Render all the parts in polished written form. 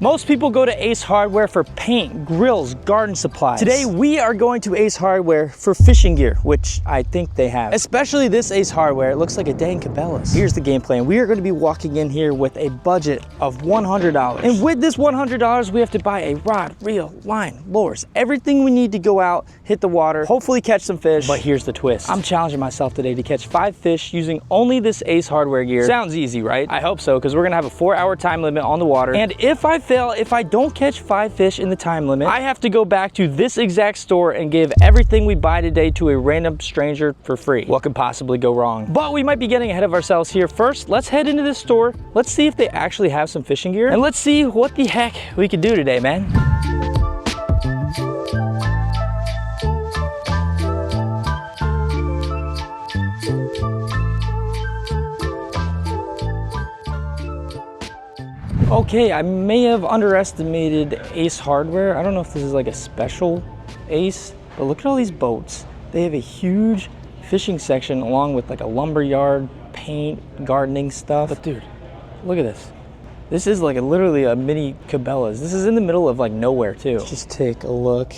Most people go to Ace Hardware for paint, grills, garden supplies. Today, we are going to Ace Hardware for fishing gear, which I think they have. Especially this Ace Hardware, it looks like a dang Cabela's. Here's the game plan. We are gonna be walking in here with a budget of $100. And with this $100, we have to buy a rod, reel, line, lures, everything we need to go out, hit the water, hopefully catch some fish. But here's the twist. I'm challenging myself today to catch 5 fish using only this Ace Hardware gear. Sounds easy, right? I hope so, because we're gonna have a 4-hour time limit on the water. And if I don't catch 5 fish in the time limit, I have to go back to this exact store and give everything we buy today to a random stranger for free. What could possibly go wrong? But we might be getting ahead of ourselves here. First, let's head into this store. Let's see if they actually have some fishing gear. And let's see what the heck we could do today, man. Okay, I may have underestimated Ace Hardware. I don't know if this is like a special Ace, but look at all these boats. They have a huge fishing section along with like a lumber yard, paint, gardening stuff. But dude, look at this. This is like literally a mini Cabela's. This is in the middle of like nowhere too. Let's just take a look.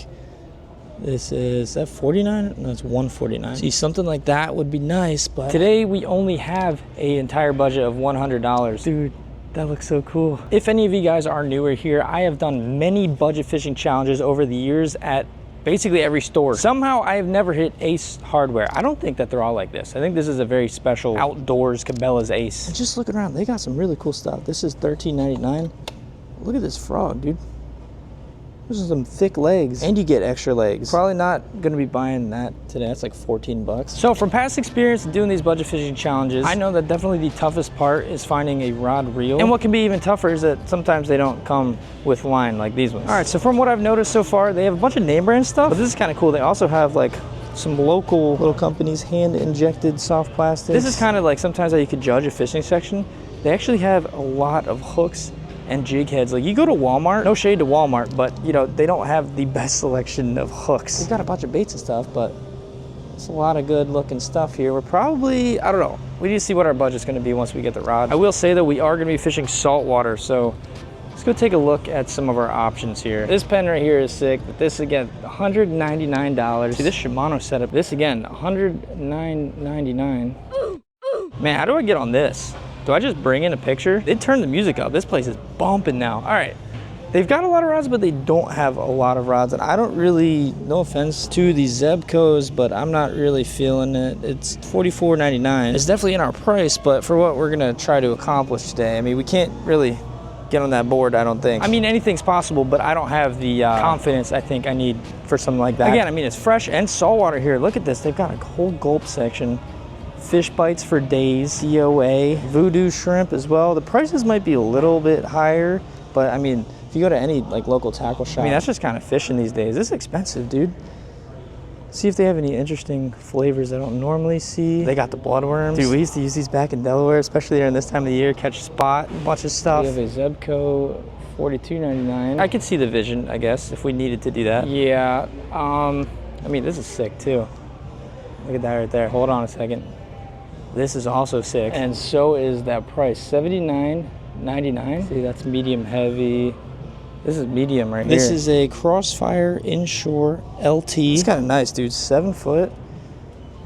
This is that 49? No, it's 149. See, something like that would be nice, but today we only have an entire budget of $100. Dude, that looks so cool. If any of you guys are newer here, I have done many budget fishing challenges over the years at basically every store. Somehow I have never hit Ace Hardware. I don't think that they're all like this. I think this is a very special outdoors Cabela's Ace. And just looking around, they got some really cool stuff. This is $13.99. Look at this frog, dude. Those are some thick legs, and you get extra legs. Probably not gonna be buying that today. That's like 14 bucks. So from past experience doing these budget fishing challenges, I know that definitely the toughest part is finding a rod reel. And what can be even tougher is that sometimes they don't come with line like these ones. All right, so from what I've noticed so far, they have a bunch of name brand stuff, but this is kind of cool. They also have like some local little companies, hand injected soft plastic. This is kind of like sometimes how you could judge a fishing section. They actually have a lot of hooks and jig heads. Like you go to Walmart, no shade to Walmart, but you know, they don't have the best selection of hooks. They've got a bunch of baits and stuff, but it's a lot of good looking stuff here. We're probably, I don't know, we need to see what our budget's gonna be once we get the rod. I will say that we are gonna be fishing saltwater, so let's go take a look at some of our options here. This pen right here is sick, but this again, $199. See this Shimano setup, this again, $109.99. Man, how do I get on this? Do I just bring in a picture? They turned the music up. This place is bumping now. All right, they've got a lot of rods, but they don't have a lot of rods. And I don't really, no offense to the Zebcos, but I'm not really feeling it. It's $44.99. It's definitely in our price, but for what we're gonna try to accomplish today, I mean, we can't really get on that board, I don't think. I mean, anything's possible, but I don't have the confidence I think I need for something like that. Again, I mean, it's fresh and saltwater here. Look at this, they've got a whole gulp section. Fish bites for days, DOA, voodoo shrimp as well. The prices might be a little bit higher, but I mean, if you go to any like local tackle shop, I mean, that's just kind of fishing these days. This is expensive, dude. See if they have any interesting flavors I don't normally see. They got the bloodworms. Dude, we used to use these back in Delaware, especially during this time of the year, catch spot, a bunch of stuff. We have a Zebco $42.99. I could see the vision, I guess, if we needed to do that. Yeah, I mean, this is sick too. Look at that right there. Hold on a second. This is also sick, and so is that price, $79.99. See, that's medium heavy. This is medium right here. This is a Crossfire Inshore LT. It's kind of nice, dude. 7 foot,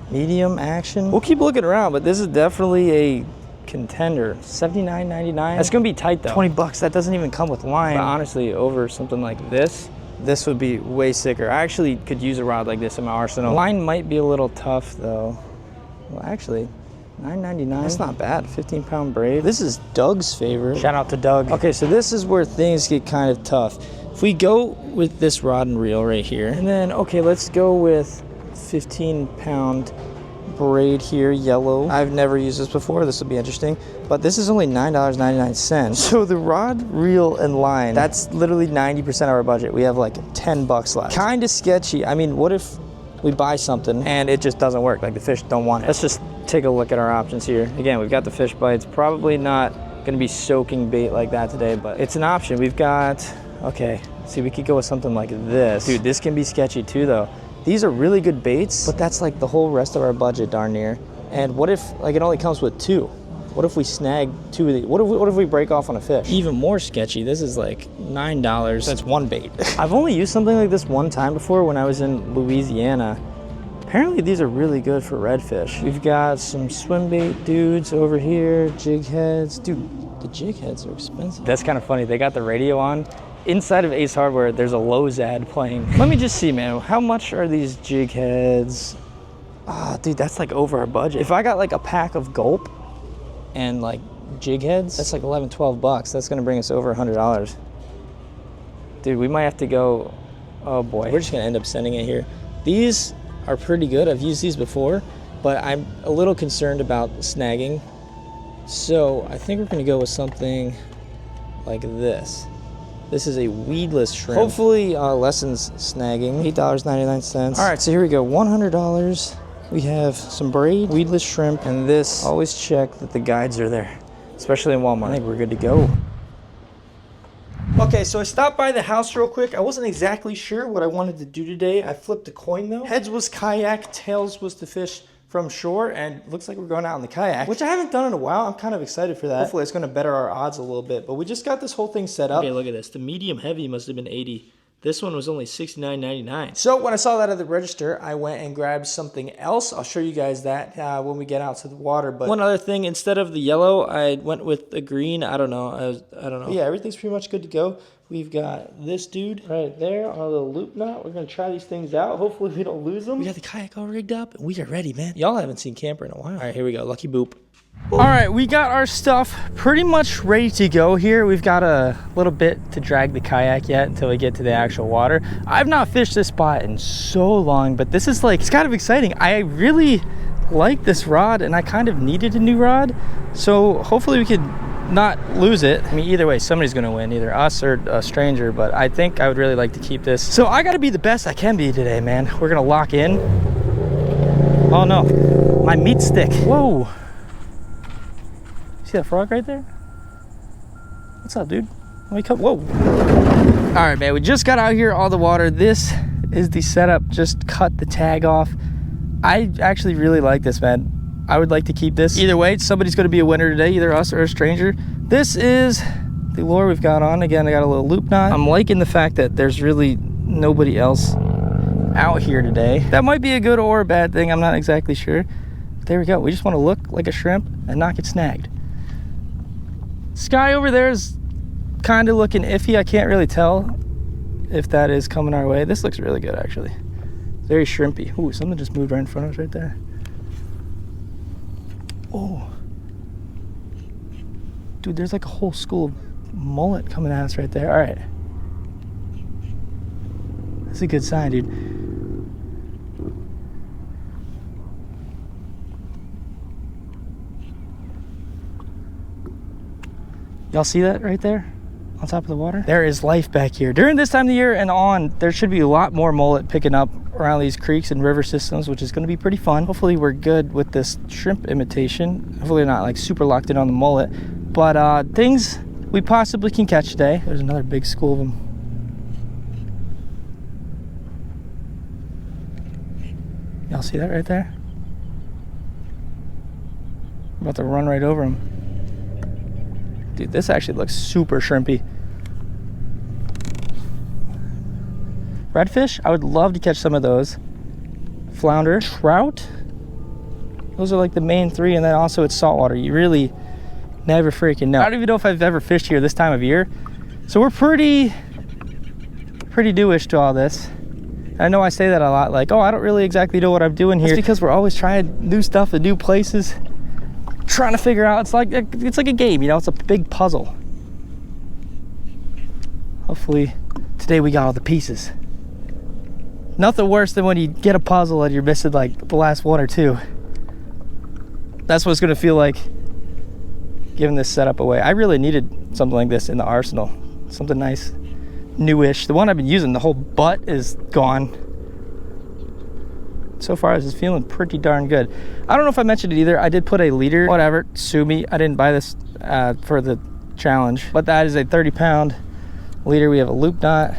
medium action. We'll keep looking around, but this is definitely a contender. $79.99. That's gonna be tight though. 20 bucks. That doesn't even come with line. But honestly, over something like this would be way sicker. I actually could use a rod like this in my arsenal. Line might be a little tough though. Well, actually, $9.99. That's not bad. 15-pound braid. This is Doug's favorite. Shout out to Doug. Okay, so this is where things get kind of tough. If we go with this rod and reel right here, and then, okay, let's go with 15-pound braid here, yellow. I've never used this before. This will be interesting. But this is only $9.99. So the rod, reel, and line, that's literally 90% of our budget. We have like 10 bucks left. Kind of sketchy. I mean, what if we buy something and it just doesn't work, like the fish don't want it? Let's just take a look at our options here. Again, we've got the fish bites. Probably not gonna be soaking bait like that today, but it's an option. We've got, okay, see, we could go with something like this. Dude, this can be sketchy too though. These are really good baits, but that's like the whole rest of our budget darn near. And what if like it only comes with 2? What if we snag 2 of these? What if we break off on a fish? Even more sketchy, this is like $9. That's one bait. I've only used something like this one time before when I was in Louisiana. Apparently these are really good for redfish. We've got some swim bait dudes over here, jig heads. Dude, the jig heads are expensive. That's kind of funny. They got the radio on. Inside of Ace Hardware, there's a Lowe's ad playing. Let me just see, man. How much are these jig heads? Ah, dude, that's like over our budget. If I got like a pack of Gulp and like jig heads, that's like 11, 12 bucks. That's gonna bring us over $100. Dude, we might have to go, oh boy. We're just gonna end up sending it here. These are pretty good. I've used these before, but I'm a little concerned about snagging. So I think we're gonna go with something like this. This is a weedless shrimp. Hopefully lessens snagging. $8.99. All right, so here we go, $100. We have some braid, weedless shrimp, and this. Always check that the guides are there, especially in Walmart. I think we're good to go. Okay, so I stopped by the house real quick. I wasn't exactly sure what I wanted to do today. I flipped a coin though. Heads was kayak, tails was to fish from shore, and looks like we're going out in the kayak, which I haven't done in a while. I'm kind of excited for that. Hopefully it's gonna better our odds a little bit, but we just got this whole thing set up. Okay, look at this. The medium heavy must have been 80. This one was only $69.99. So when I saw that at the register, I went and grabbed something else. I'll show you guys that when we get out to the water. But one other thing, instead of the yellow, I went with the green. I don't know. I don't know. But yeah, everything's pretty much good to go. We've got this dude right there on a little loop knot. We're gonna try these things out. Hopefully we don't lose them. We got the kayak all rigged up, and we are ready, man. Y'all haven't seen camper in a while. All right, here we go. Lucky boop. All right, we got our stuff pretty much ready to go here. We've got a little bit to drag the kayak yet until we get to the actual water. I've not fished this spot in so long, but this is like, it's kind of exciting. I really like this rod, and I kind of needed a new rod. So hopefully we could not lose it. I mean, either way, somebody's gonna win, either us or a stranger, but I think I would really like to keep this. So I gotta be the best I can be today, man. We're gonna lock in. Oh no, my meat stick. Whoa. See that frog right there? What's up, dude? Let me come. Whoa. All right, man, we just got out here, all the water. This is the setup. Just cut the tag off. I actually really like this, man. I would like to keep this. Either way, somebody's going to be a winner today, either us or a stranger. This is the lure we've got on. Again, I got a little loop knot. I'm liking the fact that there's really nobody else out here today. That might be a good or a bad thing. I'm not exactly sure. But there we go. We just want to look like a shrimp and not get snagged. Sky over there is kind of looking iffy. I can't really tell if that is coming our way. This looks really good, actually. Very shrimpy. Ooh, something just moved right in front of us right there. Oh. Dude, there's like a whole school of mullet coming at us right there. All right. That's a good sign, dude. Y'all see that right there on top of the water? There is life back here. During this time of the year and on, there should be a lot more mullet picking up around these creeks and river systems, which is going to be pretty fun. Hopefully we're good with this shrimp imitation. Hopefully not like super locked in on the mullet, but things we possibly can catch today. There's another big school of them. Y'all see that right there? I'm about to run right over them. Dude, this actually looks super shrimpy. Redfish, I would love to catch some of those. Flounder, trout. Those are like the main three, and then also it's saltwater. You really never freaking know. I don't even know if I've ever fished here this time of year. So we're pretty newish to all this. I know I say that a lot, like, oh, I don't really exactly know what I'm doing here. It's because we're always trying new stuff in new places. Trying to figure out, it's like a game, you know, it's a big puzzle. Hopefully today we got all the pieces. Nothing worse than when you get a puzzle and you're missing like the last one or two. That's what it's gonna feel like giving this setup away. I really needed something like this in the arsenal. Something nice, newish. The one I've been using, the whole butt is gone. So far, this is feeling pretty darn good. I don't know if I mentioned it either. I did put a leader, whatever, sue me. I didn't buy this for the challenge, but that is a 30-pound leader. We have a loop knot.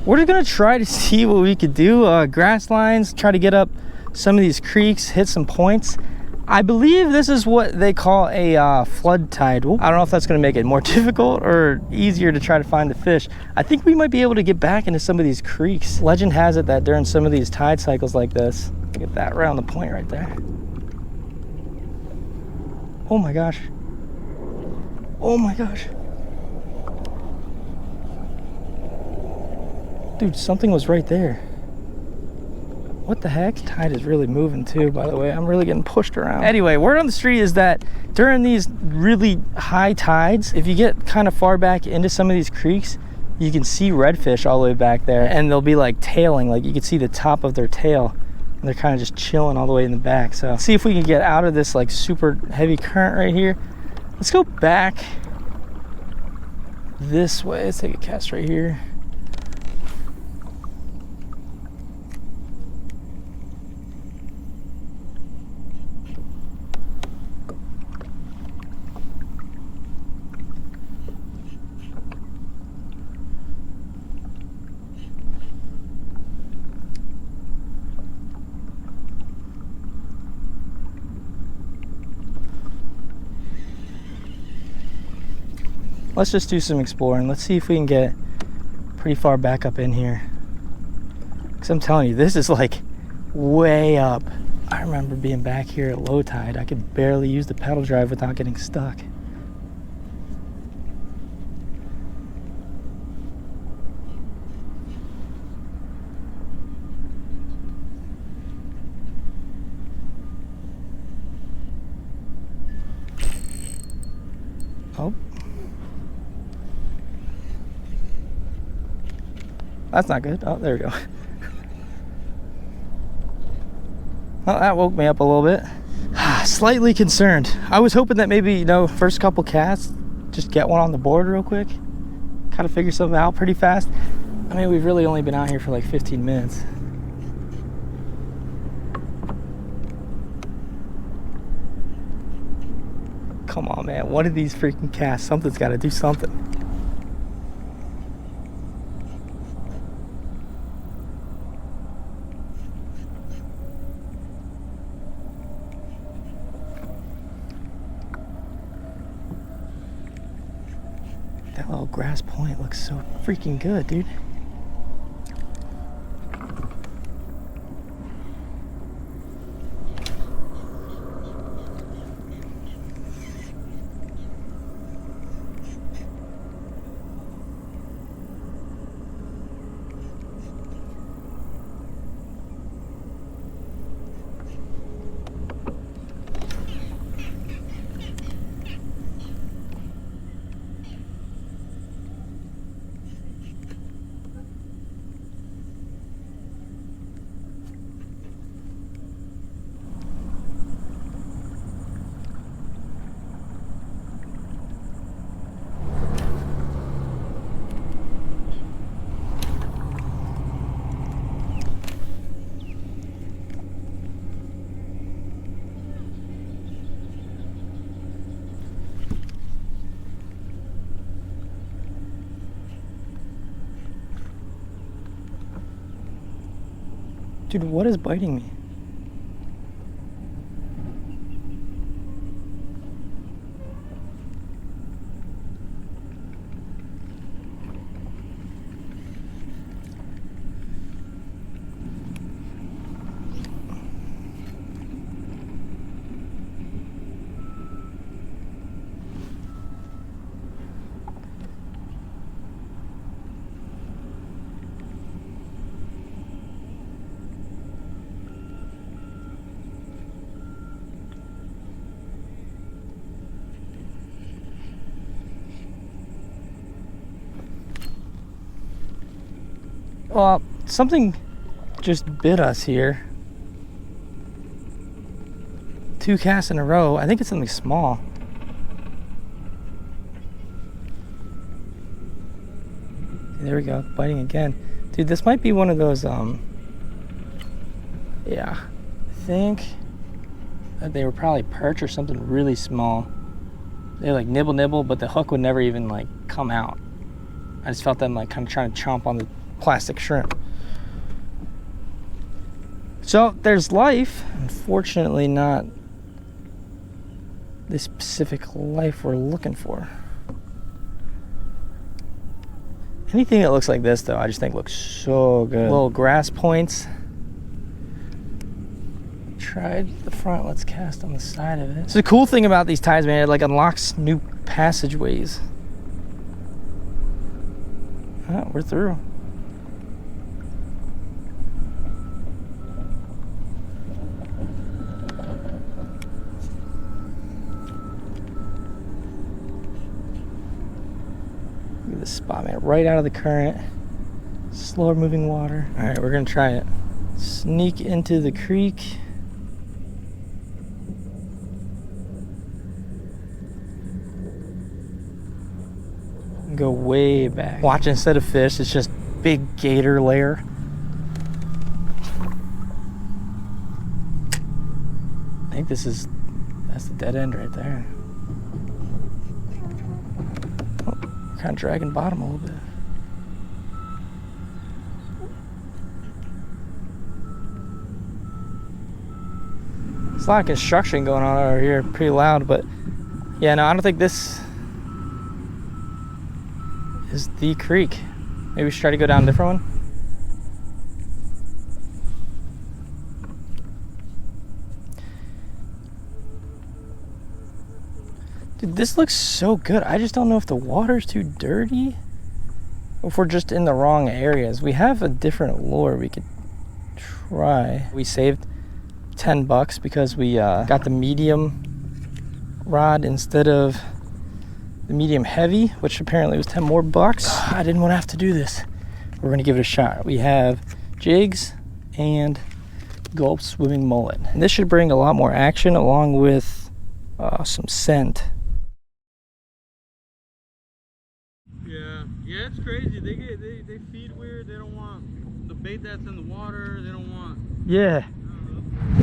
We're just gonna try to see what we could do. Grass lines, try to get up some of these creeks, hit some points. I believe this is what they call a flood tide. I don't know if that's gonna make it more difficult or easier to try to find the fish. I think we might be able to get back into some of these creeks. Legend has it that during some of these tide cycles like this, look at that right on the point right there. Oh my gosh. Oh my gosh. Dude, something was right there. What the heck? Tide is really moving too, by the way. I'm really getting pushed around. Anyway, word on the street is that during these really high tides, if you get kind of far back into some of these creeks, you can see redfish all the way back there, and they'll be like tailing, like you can see the top of their tail, and they're kind of just chilling all the way in the back. So let's see if we can get out of this like super heavy current right here. Let's go back this way. Let's take a cast right here. Let's just do some exploring. Let's see if we can get pretty far back up in here. Because I'm telling you, this is like way up. I remember being back here at low tide. I could barely use the pedal drive without getting stuck. Oh. That's not good. Oh, there we go. Well, that woke me up a little bit. Slightly concerned. I was hoping that maybe, you know, first couple casts, just get one on the board real quick. Kind of figure something out pretty fast. I mean, we've really only been out here for like 15 minutes. Come on, man. One of these freaking casts, something's got to do something. That little grass point looks so freaking good, dude. Dude, what is biting me? Well, something just bit us here. 2 casts in a row. I think it's something small. There we go, biting again. Dude, this might be one of those, yeah. I think that they were probably perch or something really small. They like nibble, but the hook would never even like come out. I just felt them like kind of trying to chomp on the plastic shrimp. So there's life. Unfortunately, not the specific life we're looking for. Anything that looks like this, though, I just think looks so good. Little grass points. Tried the front, let's cast on the side of it. So the cool thing about these tides, man, it like unlocks new passageways. Oh, we're through. Look at this spot, man, right out of the current. Slower moving water. All right, we're gonna try it. Sneak into the creek. Go way back. Watch, instead of fish, it's just big gator layer. I think that's the dead end right there. Oh, kind of dragging bottom a little bit. There's a lot of construction going on over here, pretty loud, but yeah, no, I don't think this is the creek. Maybe we should try to go down a different one. Dude, this looks so good. I just don't know if the water's too dirty or if we're just in the wrong areas. We have a different lure we could try. We saved $10 because we got the medium rod instead of the medium heavy, which apparently was 10 more bucks. I didn't want to have to do this. We're gonna give it a shot. We have jigs and gulp swimming mullet. And this should bring a lot more action along with some scent. Yeah, it's crazy. They feed weird. They don't want the bait that's in the water. They don't want. Yeah.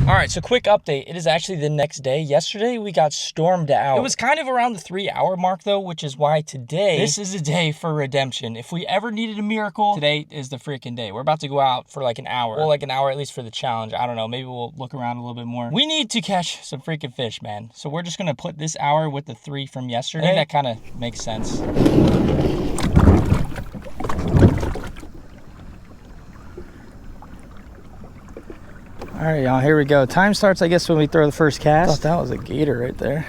All right, so quick update. It is actually the next day. Yesterday, we got stormed out. It was kind of around the 3-hour mark, though, which is why today, this is a day for redemption. If we ever needed a miracle, today is the freaking day. We're about to go out for like an hour. Well, like an hour at least for the challenge. I don't know. Maybe we'll look around a little bit more. We need to catch some freaking fish, man. So we're just going to put this hour with the 3 from yesterday. I think that kind of makes sense. All right, y'all, here we go. Time starts, I guess, when we throw the first cast. I thought that was a gator right there.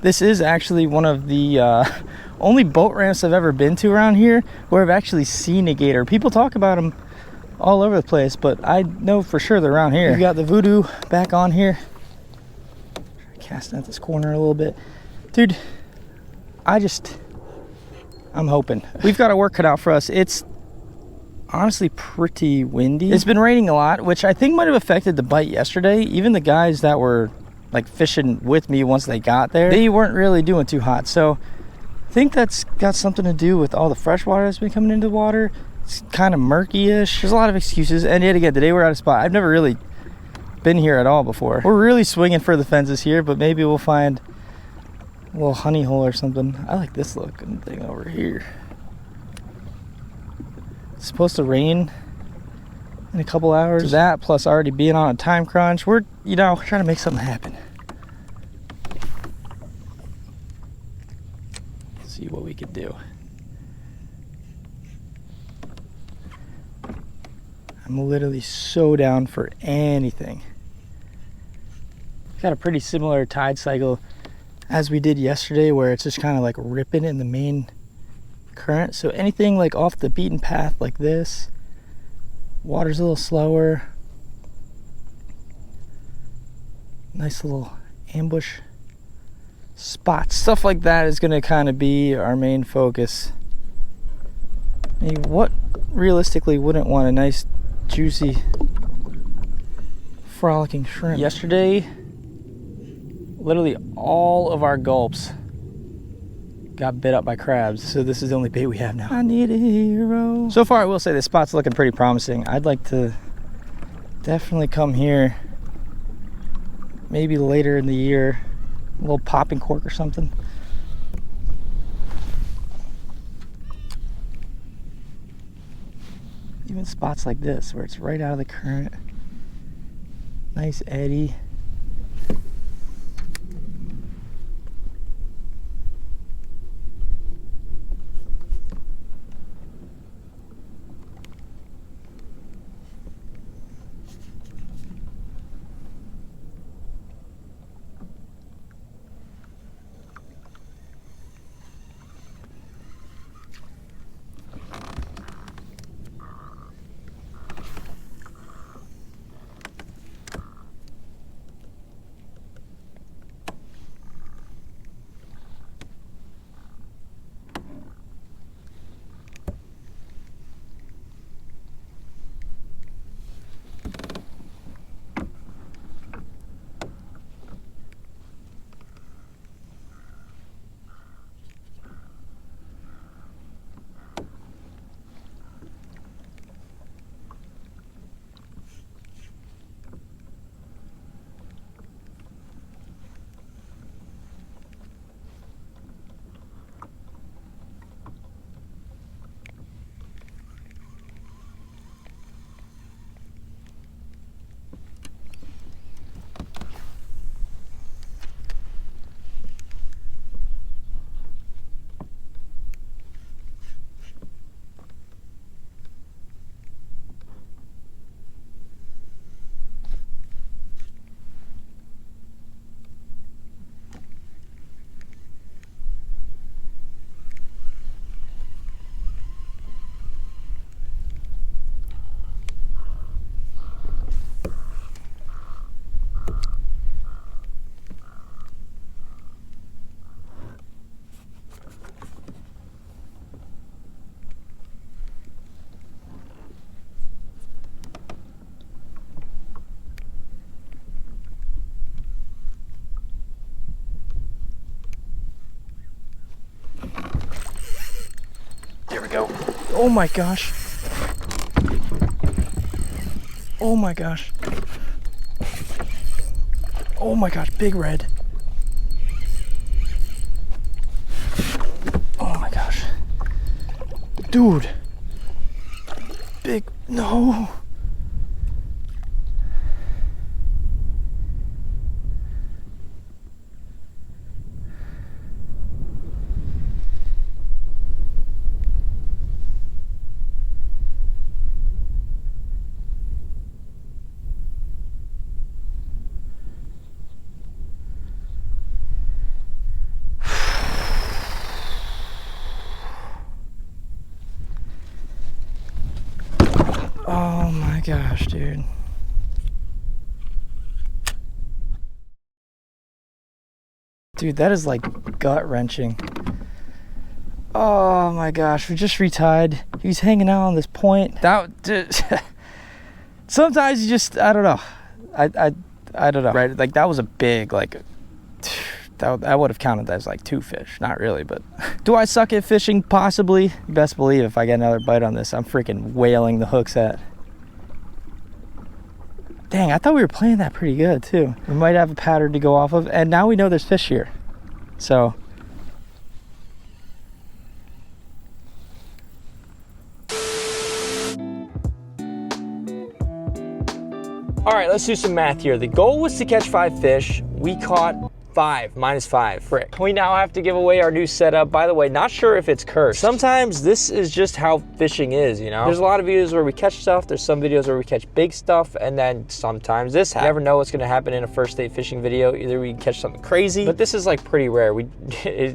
This is actually one of the only boat ramps I've ever been to around here where I've actually seen a gator. People talk about them all over the place, but I know for sure they're around here. We got the Voodoo back on here. Casting at this corner a little bit. Dude, I'm hoping. We've got our work cut out for us. It's honestly pretty windy. It's been raining a lot, which I think might have affected the bite yesterday. Even the guys that were like fishing with me once they got there, they weren't really doing too hot. So I think that's got something to do with all the fresh water that's been coming into the water. It's kind of murky-ish. There's a lot of excuses. And yet again, today we're out of spot. I've never really been here at all before. We're really swinging for the fences here, but maybe we'll find a little honey hole or something. I like this looking thing over here. It's supposed to rain in a couple hours. That plus already being on a time crunch, we're trying to make something happen. Let's see what we could do. I'm literally so down for anything. Got a pretty similar tide cycle as we did yesterday, where it's just kind of like ripping in the main current. So anything like off the beaten path like this, water's a little slower, nice little ambush spots, stuff like that is going to kind of be our main focus. I mean, what realistically wouldn't want a nice juicy frolicking shrimp? Yesterday, literally all of our gulps got bit up by crabs, so this is the only bait we have now. I need a hero. So far, I will say this spot's looking pretty promising. I'd like to definitely come here maybe later in the year, a little popping cork or something. Even spots like this where it's right out of the current. Nice eddy. There we go. Oh my gosh. Oh my gosh. Oh my gosh, big red. Oh my gosh. Dude. Big, no. Oh my gosh, dude. Dude, that is like gut-wrenching. Oh my gosh, we just retied. He's hanging out on this point. Sometimes you just, I don't know. I don't know, right? Like that was a big, like, that would have counted as like 2 fish. Not really, but. Do I suck at fishing? Possibly. You best believe if I get another bite on this, I'm freaking whaling the hooks at. Dang, I thought we were playing that pretty good too. We might have a pattern to go off of, and now we know there's fish here. So. All right, let's do some math here. The goal was to catch 5 fish. We caught 5, -5. Frick. We now have to give away our new setup. By the way, not sure if it's cursed. Sometimes this is just how fishing is, you know? There's a lot of videos where we catch stuff. There's some videos where we catch big stuff, and then sometimes this happens. You never know what's gonna happen in a first state fishing video. Either we catch something crazy, but this is like pretty rare.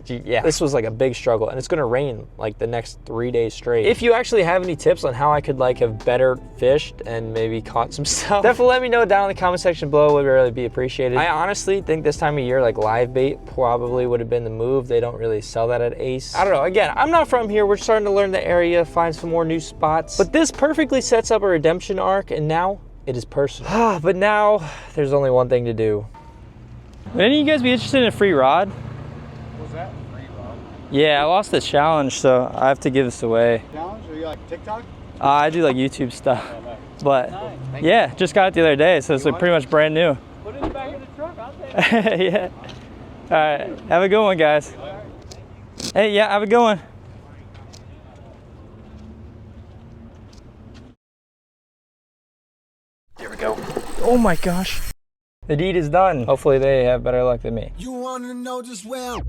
Yeah, this was like a big struggle, and it's gonna rain like the next 3 days straight. If you actually have any tips on how I could like have better fished and maybe caught some stuff, definitely let me know down in the comment section below. Would really be appreciated. I honestly think this time of year, like live bait probably would have been the move. They don't really sell that at Ace. I don't know. Again, I'm not from here. We're starting to learn the area, find some more new spots. But this perfectly sets up a redemption arc, and now it is personal. But now there's only one thing to do. Would any of you guys be interested in a free rod? What was that? Free rod? Yeah, I lost the challenge, so I have to give this away. Challenge? Are you like TikTok? I do like YouTube stuff. Oh, nice. But Nice. yeah, just got it the other day, so it's like pretty much brand new. Put it in the back of the truck. I'll take it. Yeah. All right. Have a good one, guys. Hey, yeah, have a good one. go. Oh my gosh. The deed is done. Hopefully they have better luck than me. You wanna know just well.